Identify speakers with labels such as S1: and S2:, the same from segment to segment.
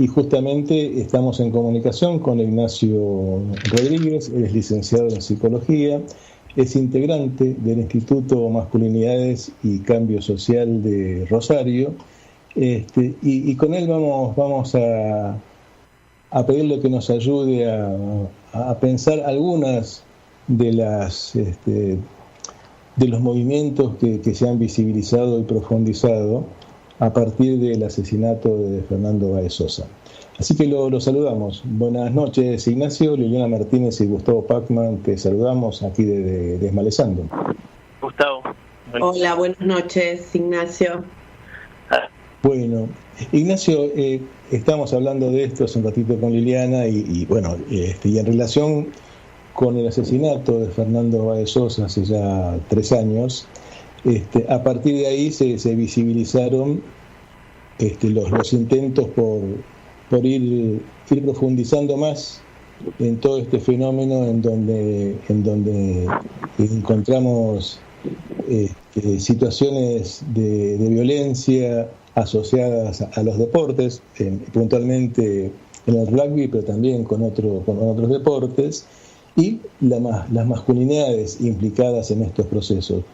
S1: y justamente estamos en comunicación con Ignacio Rodríguez. Él es licenciado en Psicología, es integrante del Instituto Masculinidades y Cambio Social de Rosario, y con él vamos a pedirle que nos ayude a pensar algunas de los movimientos que se han visibilizado y profundizado a partir del asesinato de Fernando Báez Sosa. Así que lo saludamos. Buenas noches, Ignacio. Liliana Martínez y Gustavo Pacman, te saludamos aquí de Desmalezando.
S2: Gustavo.
S3: Hola, buenas noches, Ignacio.
S1: Bueno, Ignacio, estamos hablando de esto hace un ratito con Liliana y en relación con el asesinato de Fernando Báez Sosa hace ya 3 años, a partir de ahí se visibilizaron los intentos por ir profundizando más en todo este fenómeno en donde encontramos situaciones de violencia asociadas a los deportes, puntualmente en el rugby, pero también con otros deportes, y las masculinidades implicadas en estos procesos.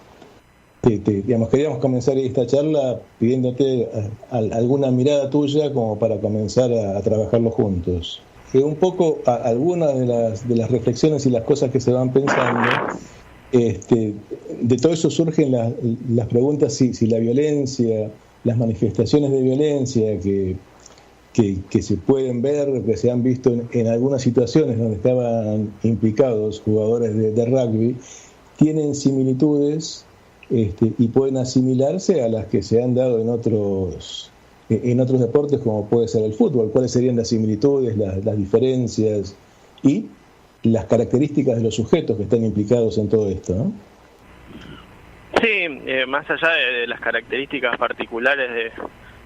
S1: Queríamos comenzar esta charla pidiéndote alguna mirada tuya como para comenzar a trabajarlo juntos. Un poco algunas de las reflexiones y las cosas que se van pensando, de todo eso surgen las preguntas si la violencia, las manifestaciones de violencia que se pueden ver, que se han visto en algunas situaciones donde estaban implicados jugadores de rugby, tienen similitudes y pueden asimilarse a las que se han dado en otros deportes, como puede ser el fútbol. ¿Cuáles serían las similitudes, las diferencias y las características de los sujetos que están implicados en todo esto, ¿no?
S2: Sí, más allá de las características particulares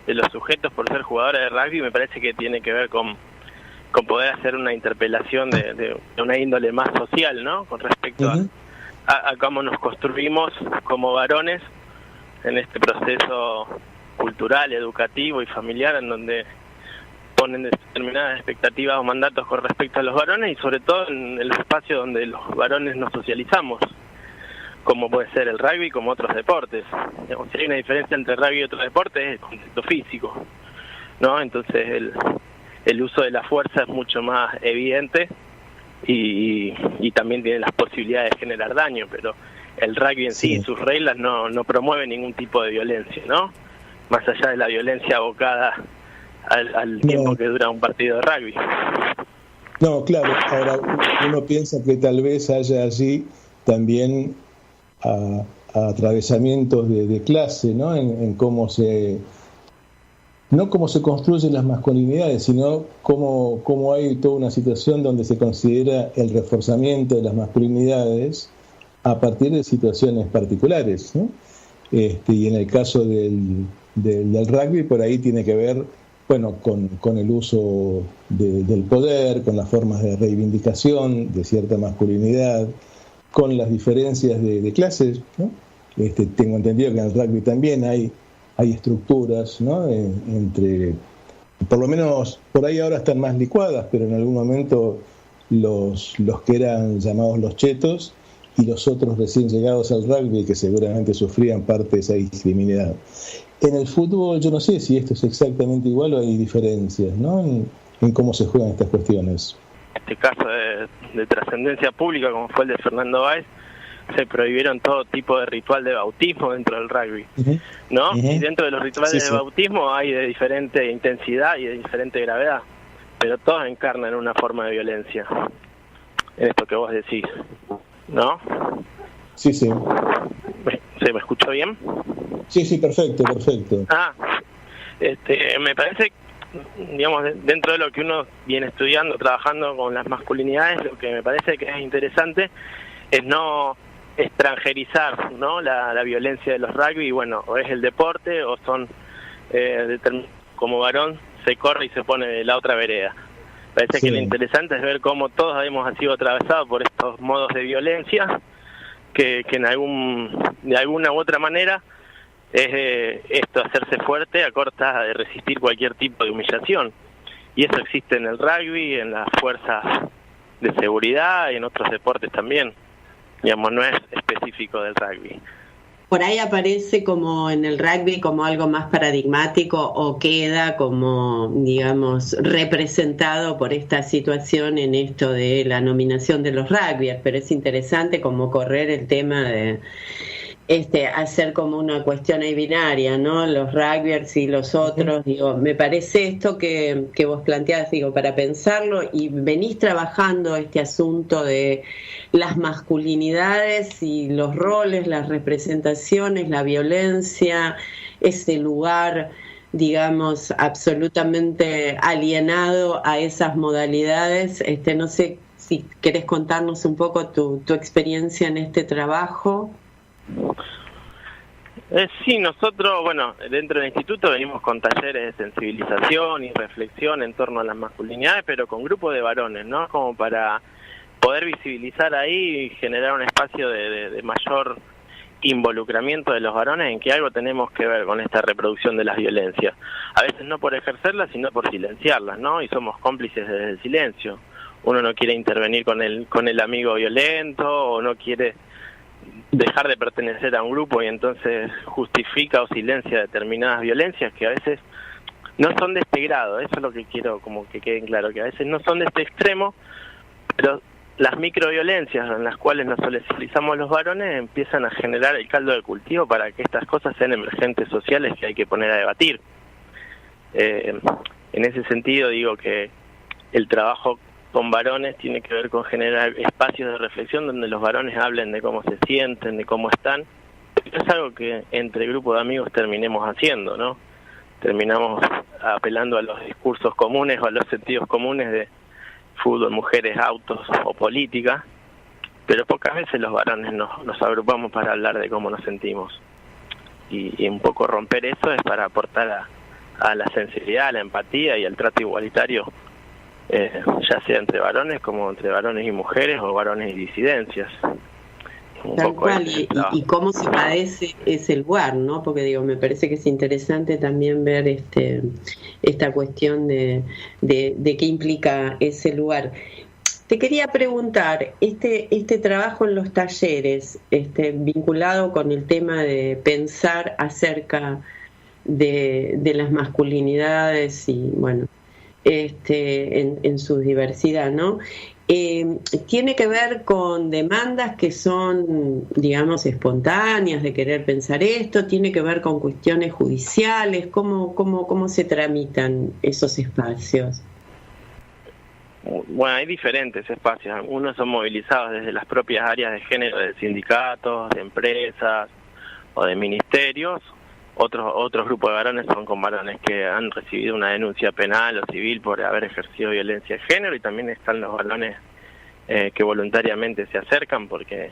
S2: de los sujetos por ser jugadores de rugby, me parece que tiene que ver con poder hacer una interpelación de una índole más social, ¿no? Con respecto a cómo nos construimos como varones en este proceso cultural, educativo y familiar, en donde ponen determinadas expectativas o mandatos con respecto a los varones y sobre todo en el espacio donde los varones nos socializamos, como puede ser el rugby, como otros deportes. Si hay una diferencia entre rugby y otros deportes es el contexto físico, ¿no? Entonces el uso de la fuerza es mucho más evidente y también tiene las posibilidades de generar daño, pero el rugby en sí, sus reglas no promueven ningún tipo de violencia, ¿no? Más allá de la violencia abocada al tiempo que dura un partido de rugby.
S1: No, claro. Ahora uno piensa que tal vez haya allí también a atravesamientos de clase, ¿no? En cómo no cómo se construyen las masculinidades, sino cómo hay toda una situación donde se considera el reforzamiento de las masculinidades a partir de situaciones particulares, ¿no? Y en el caso del rugby, por ahí tiene que ver, con el uso del poder, con las formas de reivindicación de cierta masculinidad, con las diferencias de clases, ¿no? Tengo entendido que en el rugby también hay estructuras, ¿no? Entre, por lo menos por ahí ahora están más licuadas, pero en algún momento los que eran llamados los chetos y los otros recién llegados al rugby que seguramente sufrían parte de esa discriminación. En el fútbol yo no sé si esto es exactamente igual o hay diferencias, ¿no? En cómo se juegan estas cuestiones.
S2: Este caso de trascendencia pública, como fue el de Fernando Báez, se prohibieron todo tipo de ritual de bautismo dentro del rugby, ¿no? Y dentro de los rituales de bautismo hay de diferente intensidad y de diferente gravedad, pero todos encarnan una forma de violencia, en esto que vos decís, ¿no?
S1: Sí.
S2: ¿Se me escuchó bien?
S1: Sí, perfecto.
S2: Me parece, digamos, dentro de lo que uno viene estudiando, trabajando con las masculinidades, lo que me parece que es interesante es no extranjerizar, ¿no? la violencia de los rugby. Bueno, o es el deporte o son como varón se corre y se pone de la otra vereda. Parece que lo interesante es ver cómo todos hemos sido atravesados por estos modos de violencia que de alguna u otra manera es esto, hacerse fuerte a costa de resistir cualquier tipo de humillación. y eso existe en el rugby, en las fuerzas de seguridad y en otros deportes también. Digamos, no es específico del rugby.
S3: Por ahí aparece como en el rugby como algo más paradigmático o queda como, digamos, representado por esta situación en esto de la nominación de los rugbyers, pero es interesante como correr el tema de hacer como una cuestión ahí binaria, ¿no? Los rugbyers y los otros, digo, me parece esto que vos planteás, digo, para pensarlo, y venís trabajando este asunto de las masculinidades y los roles, las representaciones, la violencia, ese lugar, digamos, absolutamente alienado a esas modalidades. No sé si querés contarnos un poco tu experiencia en este trabajo.
S2: Sí, nosotros, bueno, dentro del instituto venimos con talleres de sensibilización y reflexión en torno a las masculinidades, pero con grupos de varones, ¿no? Como para poder visibilizar ahí y generar un espacio de mayor involucramiento de los varones en que algo tenemos que ver con esta reproducción de las violencias. A veces no por ejercerlas, sino por silenciarlas, ¿no? Y somos cómplices desde el silencio. Uno no quiere intervenir con el amigo violento, o no quiere dejar de pertenecer a un grupo y entonces justifica o silencia determinadas violencias que a veces no son de este grado. Eso es lo que quiero como que queden claro, que a veces no son de este extremo, pero las microviolencias en las cuales nos solidarizamos los varones empiezan a generar el caldo de cultivo para que estas cosas sean emergentes sociales que hay que poner a debatir. En ese sentido digo que el trabajo con varones tiene que ver con generar espacios de reflexión donde los varones hablen de cómo se sienten, de cómo están. Es algo que entre grupos de amigos terminemos haciendo, ¿no? Terminamos apelando a los discursos comunes o a los sentidos comunes de fútbol, mujeres, autos o política, pero pocas veces los varones nos agrupamos para hablar de cómo nos sentimos. Y un poco romper eso es para aportar a la sensibilidad, a la empatía y al trato igualitario, ya sea entre varones como entre varones y mujeres o varones y disidencias.
S3: Tal cual, y cómo se padece ese lugar, ¿no? Porque digo, me parece que es interesante también ver esta cuestión de qué implica ese lugar. Te quería preguntar, este trabajo en los talleres, vinculado con el tema de pensar acerca de las masculinidades y, bueno, en su diversidad, ¿no? Tiene que ver con demandas que son, digamos, espontáneas de querer pensar esto, tiene que ver con cuestiones judiciales, ¿cómo se tramitan esos espacios?
S2: Bueno, hay diferentes espacios. Algunos son movilizados desde las propias áreas de género de sindicatos, de empresas o de ministerios. Otros grupos de varones son con varones que han recibido una denuncia penal o civil por haber ejercido violencia de género, y también están los varones que voluntariamente se acercan, porque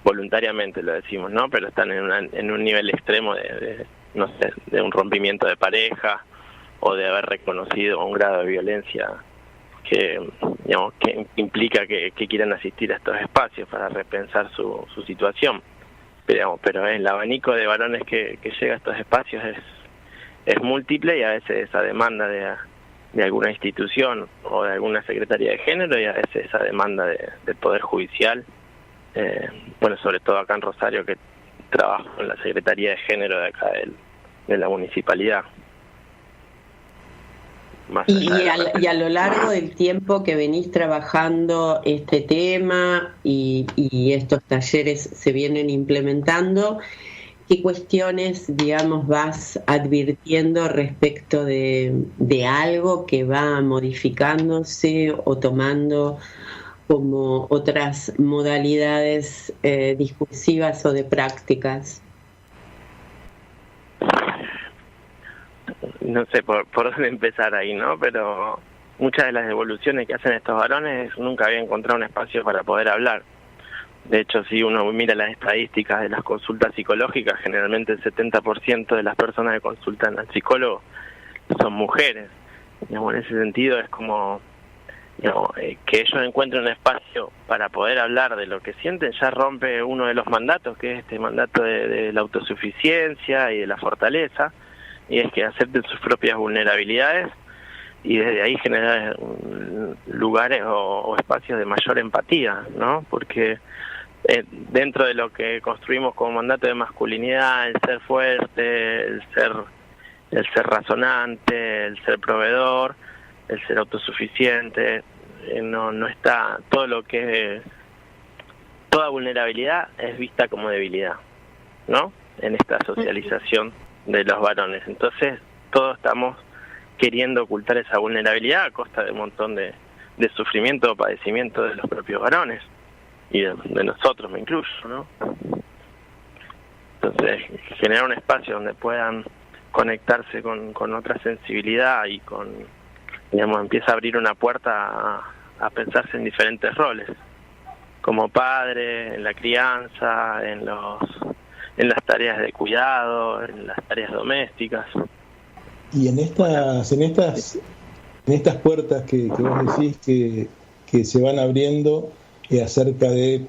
S2: voluntariamente lo decimos, ¿no? Pero están en un nivel extremo no sé, de un rompimiento de pareja o de haber reconocido un grado de violencia que, digamos, que implica que quieran asistir a estos espacios para repensar su situación. Pero el abanico de varones que llega a estos espacios es múltiple, y a veces esa demanda de alguna institución o de alguna secretaría de género, y a veces esa demanda del Poder Judicial, bueno, sobre todo acá en Rosario, que trabajo en la Secretaría de Género de acá de la municipalidad.
S3: Y a lo largo del tiempo que venís trabajando este tema y estos talleres se vienen implementando, ¿qué cuestiones, digamos, vas advirtiendo respecto de algo que va modificándose o tomando como otras modalidades discursivas o de prácticas?
S2: No sé por dónde empezar ahí, ¿no? Pero muchas de las devoluciones que hacen estos varones nunca había encontrado un espacio para poder hablar. De hecho, si uno mira las estadísticas de las consultas psicológicas, generalmente el 70% de las personas que consultan al psicólogo son mujeres. Digamos, en ese sentido es como, digamos, que ellos encuentren un espacio para poder hablar de lo que sienten, ya rompe uno de los mandatos, que es este mandato de la autosuficiencia y de la fortaleza, y es que acepten sus propias vulnerabilidades, y desde ahí generar lugares o espacios de mayor empatía, ¿no? Porque dentro de lo que construimos como mandato de masculinidad, el ser fuerte, el ser razonante, el ser proveedor, el ser autosuficiente, no está todo lo que toda vulnerabilidad es vista como debilidad, ¿no? En esta socialización de los varones. Entonces todos estamos queriendo ocultar esa vulnerabilidad a costa de un montón de sufrimiento o padecimiento de los propios varones y de nosotros, me incluyo, ¿no? Entonces generar un espacio donde puedan conectarse con otra sensibilidad y empieza a abrir una puerta a pensarse en diferentes roles, como padre, en la crianza, en las tareas de cuidado, en las tareas domésticas.
S1: Y en estas puertas que vos decís que se van abriendo acerca de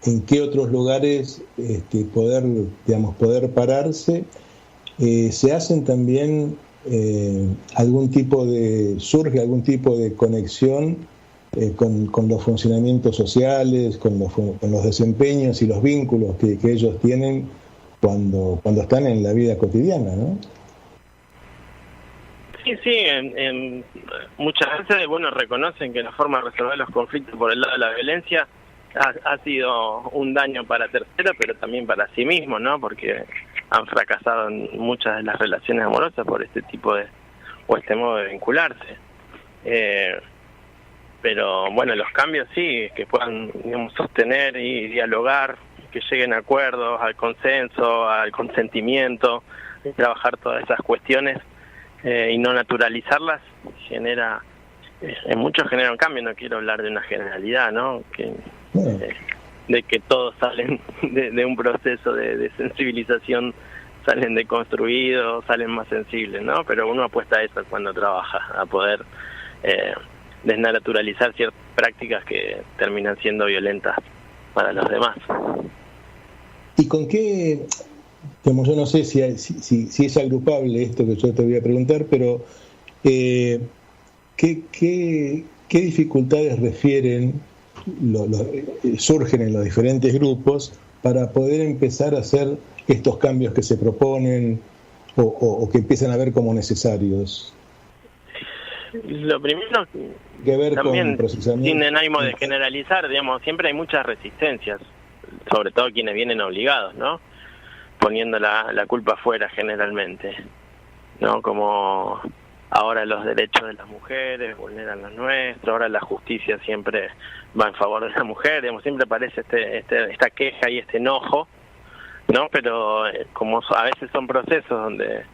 S1: en qué otros lugares poder pararse, se hacen también surge algún tipo de conexión con los funcionamientos sociales, con los desempeños y los vínculos que ellos tienen cuando están en la vida cotidiana, ¿no?
S2: Sí, muchas veces, reconocen que la forma de resolver los conflictos por el lado de la violencia ha sido un daño para terceros, pero también para sí mismos, ¿no? Porque han fracasado en muchas de las relaciones amorosas por este tipo o este modo de vincularse. Pero los cambios sí, que puedan sostener y dialogar, que lleguen a acuerdos, al consenso, al consentimiento, y trabajar todas esas cuestiones y no naturalizarlas, en muchos genera un cambio. No quiero hablar de una generalidad, ¿no? De que todos salen de un proceso de sensibilización, salen deconstruidos, salen más sensibles, ¿no? Pero uno apuesta a eso cuando trabaja, a poder desnaturalizar ciertas prácticas que terminan siendo violentas para los demás.
S1: ¿Y con qué, yo no sé si es agrupable esto que yo te voy a preguntar, pero ¿qué dificultades surgen en los diferentes grupos para poder empezar a hacer estos cambios que se proponen o que empiezan a ver como necesarios?
S2: Lo primero,
S1: que ver
S2: también,
S1: con procesamiento,
S2: sin ánimo de generalizar, siempre hay muchas resistencias, sobre todo quienes vienen obligados, ¿no? Poniendo la culpa afuera generalmente, ¿no? Como ahora los derechos de las mujeres vulneran los nuestros, ahora la justicia siempre va en favor de la mujer, siempre aparece esta queja y este enojo, ¿no? Pero como a veces son procesos donde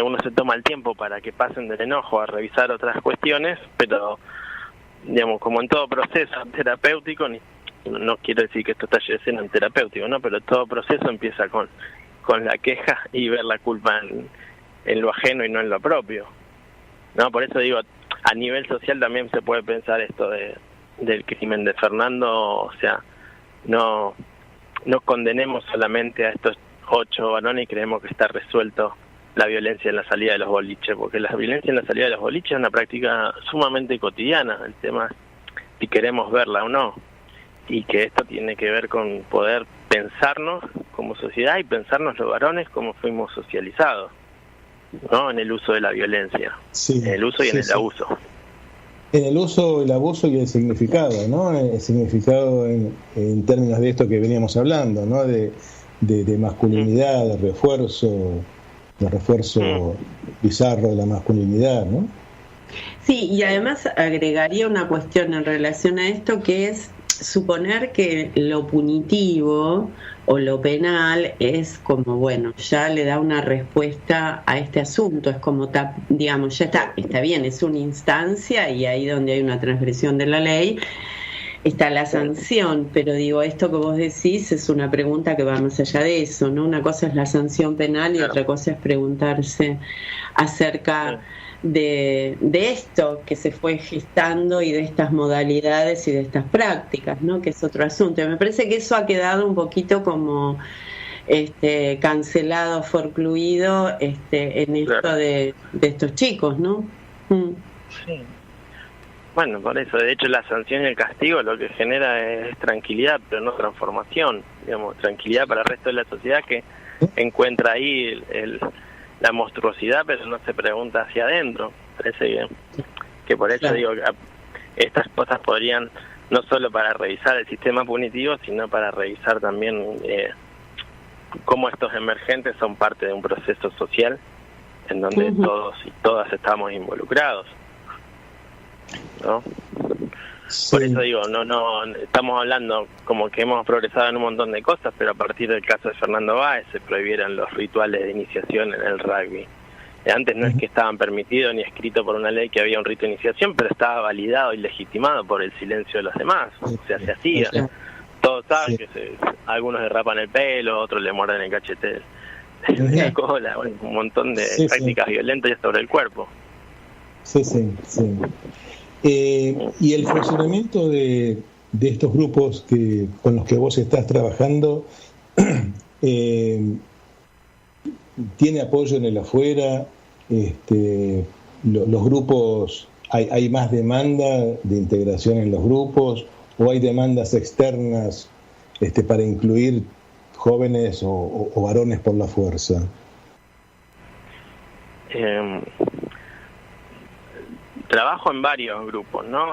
S2: uno se toma el tiempo para que pasen del enojo a revisar otras cuestiones, pero como en todo proceso terapéutico, no quiero decir que esto está yendo en terapéutico, ¿no? Pero todo proceso empieza con la queja y ver la culpa en lo ajeno y no en lo propio, ¿no? Por eso digo, a nivel social también se puede pensar esto del crimen de Fernando, no condenemos solamente a estos 8 varones y creemos que está resuelto la violencia en la salida de los boliches, porque la violencia en la salida de los boliches es una práctica sumamente cotidiana. El tema es si queremos verla o no, y que esto tiene que ver con poder pensarnos como sociedad y pensarnos los varones como fuimos socializados, ¿no? En el uso de la violencia, en el uso y en el abuso.
S1: En el uso, el abuso y el significado, ¿no? El significado en términos de esto que veníamos hablando, ¿no? De masculinidad, de refuerzo bizarro de la masculinidad, ¿no?
S3: Sí, y además agregaría una cuestión en relación a esto, que es suponer que lo punitivo o lo penal es como, ya le da una respuesta a este asunto, es como, digamos, ya está bien, es una instancia y ahí donde hay una transgresión de la ley está la sanción, pero digo, esto que vos decís es una pregunta que va más allá de eso, ¿no? Una cosa es la sanción penal y otra cosa es preguntarse acerca de esto que se fue gestando y de estas modalidades y de estas prácticas, ¿no? Que es otro asunto. Y me parece que eso ha quedado un poquito como cancelado, forcluido en esto de estos chicos, ¿no?
S2: Sí. Bueno, por eso, de hecho, la sanción y el castigo lo que genera es tranquilidad, pero no transformación. Digamos, tranquilidad para el resto de la sociedad que encuentra ahí la monstruosidad, pero no se pregunta hacia adentro. Parece que por eso digo que estas cosas podrían, no solo para revisar el sistema punitivo, sino para revisar también cómo estos emergentes son parte de un proceso social en donde todos y todas estamos involucrados, ¿no? Sí. Por eso digo, no estamos hablando como que hemos progresado en un montón de cosas, pero a partir del caso de Fernando Báez se prohibieron los rituales de iniciación en el rugby. Antes no es que estaban permitidos ni escrito por una ley que había un rito de iniciación, pero estaba validado y legitimado por el silencio de los demás. O sea, se hacía. Todos saben que algunos derrapan el pelo, otros le muerden el cachete de la cola, bueno, un montón de prácticas violentas sobre el cuerpo.
S1: Sí. Y el funcionamiento de estos grupos con los que vos estás trabajando, ¿tiene apoyo en el afuera? Los grupos, ¿hay más demanda de integración en los grupos o hay demandas externas para incluir jóvenes o varones por la fuerza?
S2: Trabajo en varios grupos, ¿no?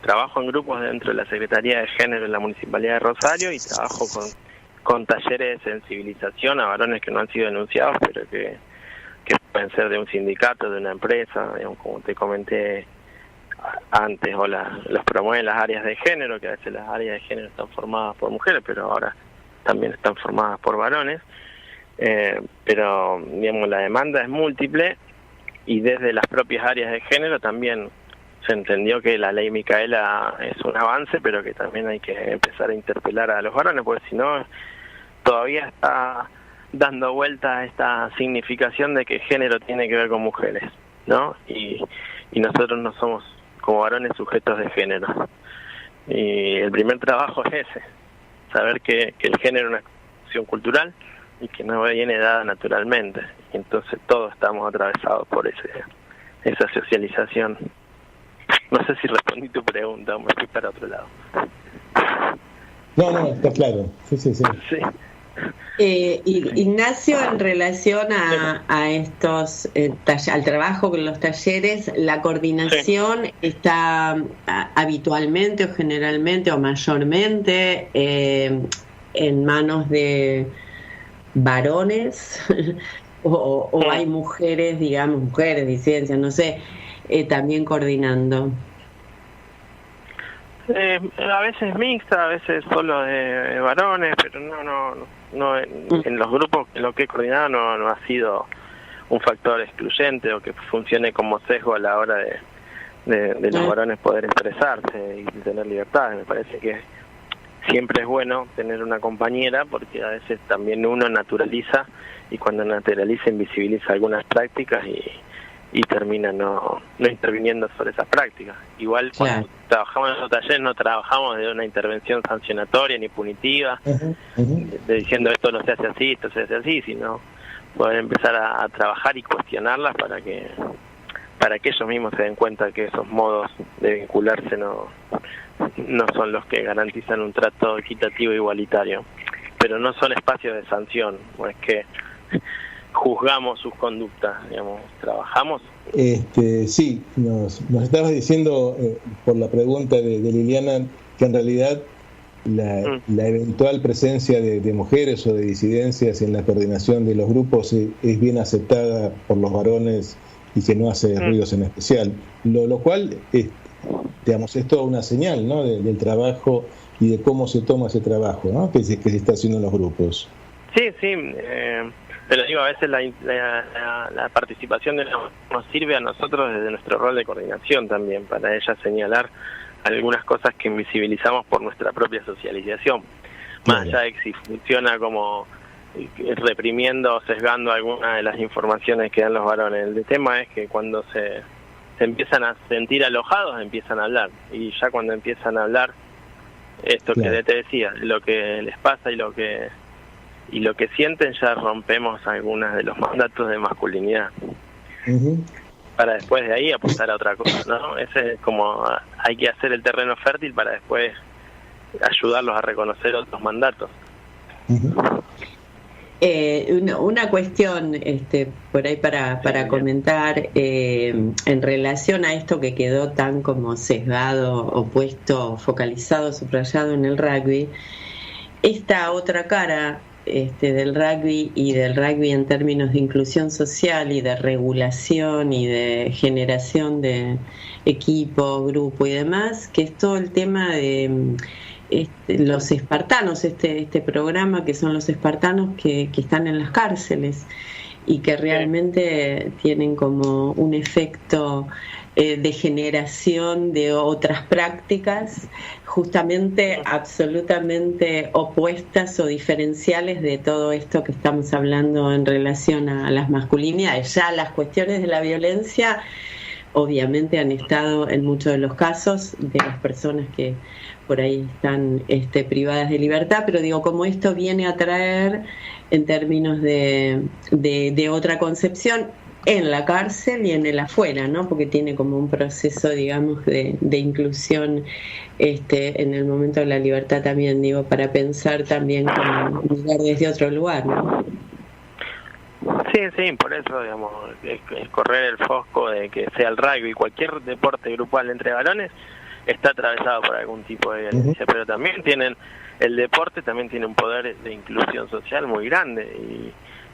S2: Trabajo en grupos dentro de la Secretaría de Género en la Municipalidad de Rosario y trabajo con talleres de sensibilización a varones que no han sido denunciados, pero que pueden ser de un sindicato, de una empresa, digamos, como te comenté antes, o los promueven las áreas de género, que a veces las áreas de género están formadas por mujeres, pero ahora también están formadas por varones, pero digamos la demanda es múltiple y desde las propias áreas de género también se entendió que la ley Micaela es un avance, pero que también hay que empezar a interpelar a los varones, porque si no todavía está dando vuelta a esta significación de que género tiene que ver con mujeres, ¿no? Y nosotros no somos como varones sujetos de género. Y el primer trabajo es ese, saber que el género es una construcción cultural y que no viene dada naturalmente. Y entonces todos estamos atravesados por esa socialización. No sé si respondí tu pregunta o me fui para otro lado.
S1: No, está claro. Sí.
S3: Ignacio, en relación a estos al trabajo con los talleres, ¿la coordinación está habitualmente o generalmente o mayormente en manos de varones o hay mujeres, disidencias, no sé, también coordinando?
S2: A veces mixta, a veces solo de varones, pero no en los grupos en lo que he coordinado no ha sido un factor excluyente o que funcione como sesgo a la hora de los varones poder expresarse y tener libertad. Me parece que siempre es bueno tener una compañera porque a veces también uno naturaliza y cuando naturaliza invisibiliza algunas prácticas y termina no interviniendo sobre esas prácticas. Igual cuando trabajamos en los talleres no trabajamos de una intervención sancionatoria ni punitiva, de diciendo esto no se hace así, esto se hace así, sino poder empezar a trabajar y cuestionarlas para que ellos mismos se den cuenta que esos modos de vincularse no son los que garantizan un trato equitativo e igualitario. Pero no son espacios de sanción, no es que juzgamos sus conductas, digamos, trabajamos.
S1: Sí, nos estabas diciendo por la pregunta de Liliana que en realidad la eventual presencia de mujeres o de disidencias en la coordinación de los grupos es bien aceptada por los varones y que no hace ruidos en especial, lo cual es toda una señal, ¿no? del trabajo y de cómo se toma ese trabajo, ¿no? que se está haciendo en los grupos.
S2: Sí, pero digo, a veces la participación nos sirve a nosotros desde nuestro rol de coordinación también, para ella señalar algunas cosas que invisibilizamos por nuestra propia socialización, más allá de que si funciona como reprimiendo o sesgando algunas de las informaciones que dan los varones. El tema es que cuando se empiezan a sentir alojados, empiezan a hablar, y ya cuando empiezan a hablar, esto que te decía, lo que les pasa y lo que sienten, ya rompemos algunos de los mandatos de masculinidad. para después de ahí apostar a otra cosa, ¿no? Ese es como, hay que hacer el terreno fértil para después ayudarlos a reconocer otros mandatos.
S3: Una cuestión por ahí para comentar en relación a esto que quedó tan como sesgado, opuesto, focalizado, subrayado en el rugby, esta otra cara del rugby y del rugby en términos de inclusión social y de regulación y de generación de equipo, grupo y demás, que es todo el tema de los espartanos, este programa que son los espartanos que están en las cárceles y que realmente tienen como un efecto de generación de otras prácticas justamente absolutamente opuestas o diferenciales de todo esto que estamos hablando en relación a las masculinidades. Ya las cuestiones de la violencia obviamente han estado en muchos de los casos de las personas que por ahí están privadas de libertad, pero digo, como esto viene a traer en términos de otra concepción en la cárcel y en el afuera, ¿no? Porque tiene como un proceso, digamos, de inclusión en el momento de la libertad también, digo, para pensar también como mirar desde otro lugar, ¿no?
S2: Sí, por eso, digamos, es correr el fosco de que sea el rugby, cualquier deporte grupal entre varones está atravesado por algún tipo de violencia, pero también el deporte también tiene un poder de inclusión social muy grande, y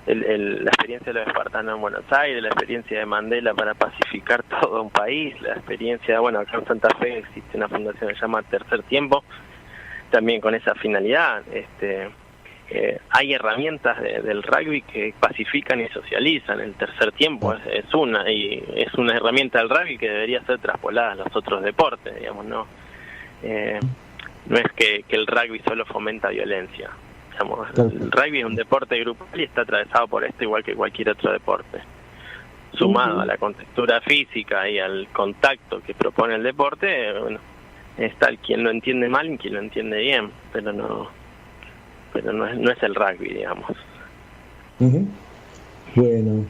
S2: la experiencia de los espartanos en Buenos Aires, la experiencia de Mandela para pacificar todo un país, la experiencia, bueno, acá en Santa Fe existe una fundación que se llama Tercer Tiempo, también con esa finalidad. Hay herramientas del rugby que pacifican y socializan. El Tercer Tiempo es una herramienta del rugby que debería ser traspolada a los otros deportes, digamos, no es que el rugby solo fomenta violencia. Digamos, el rugby es un deporte grupal y está atravesado por esto igual que cualquier otro deporte. Sumado a la contextura física y al contacto que propone el deporte, bueno, está quien lo entiende mal y quien lo entiende bien, pero no es el rugby, digamos.
S1: Bueno,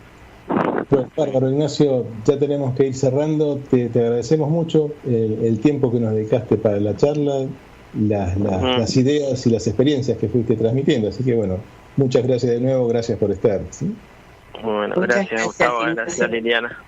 S1: pues bárbaro, Ignacio, ya tenemos que ir cerrando. Te agradecemos mucho el tiempo que nos dedicaste para la charla, las ideas y las experiencias que fuiste transmitiendo, así que bueno, muchas gracias de nuevo, gracias por estar, ¿sí?
S2: Bueno, gracias Gustavo, gracias Liliana.